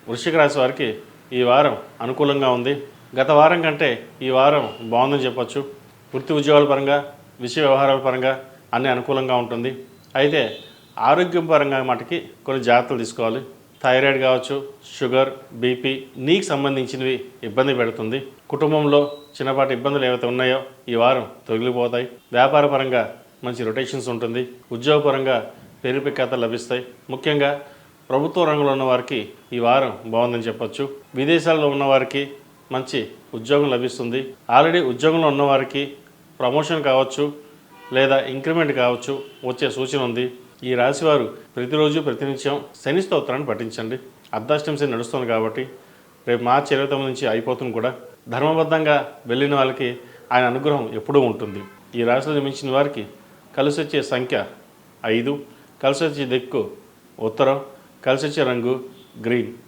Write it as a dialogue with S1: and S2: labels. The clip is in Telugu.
S1: వృశ్చిక రాశి వారికి ఈ వారం అనుకూలంగా ఉంది. గత వారం కంటే ఈ వారం బాగుందని చెప్పొచ్చు. వృత్తి ఉద్యోగాల పరంగా, విషయ వ్యవహారాల పరంగా అన్నీ అనుకూలంగా ఉంటుంది. అయితే ఆరోగ్యం పరంగా మటుకి కొన్ని జాగ్రత్తలు తీసుకోవాలి. థైరాయిడ్ కావచ్చు, షుగర్, బీపీ, నీకు సంబంధించినవి ఇబ్బంది పెడుతుంది. కుటుంబంలో చిన్నపాటి ఇబ్బందులు ఏవైతే ఉన్నాయో ఈ వారం తొలగిపోతాయి. వ్యాపార పరంగా మంచి రొటేషన్స్ ఉంటుంది. ఉద్యోగపరంగా పేరు ప్రఖ్యాతలు లభిస్తాయి. ముఖ్యంగా ప్రభుత్వ రంగంలో ఉన్న వారికి ఈ వారం బాగుందని చెప్పొచ్చు. విదేశాల్లో ఉన్నవారికి మంచి ఉద్యోగం లభిస్తుంది. ఆల్రెడీ ఉద్యోగంలో ఉన్నవారికి ప్రమోషన్ కావచ్చు లేదా ఇంక్రిమెంట్ కావచ్చు వచ్చే సూచన ఉంది. ఈ రాశివారు ప్రతిరోజు ప్రతినిత్యం శని స్తోత్రాన్ని పఠించండి. అర్ధాష్టమి శని నడుస్తుంది కాబట్టి రేపు మార్చి 29 నుంచి అయిపోతుంది కూడా. ధర్మబద్ధంగా వెళ్ళిన వాళ్ళకి ఆయన అనుగ్రహం ఎప్పుడూ ఉంటుంది. ఈ రాశిలో జన్మించిన వారికి కలిసి వచ్చే సంఖ్య 5, కలిసి వచ్చే దిక్కు ఉత్తరం, కలిసి వచ్చే రంగు గ్రీన్.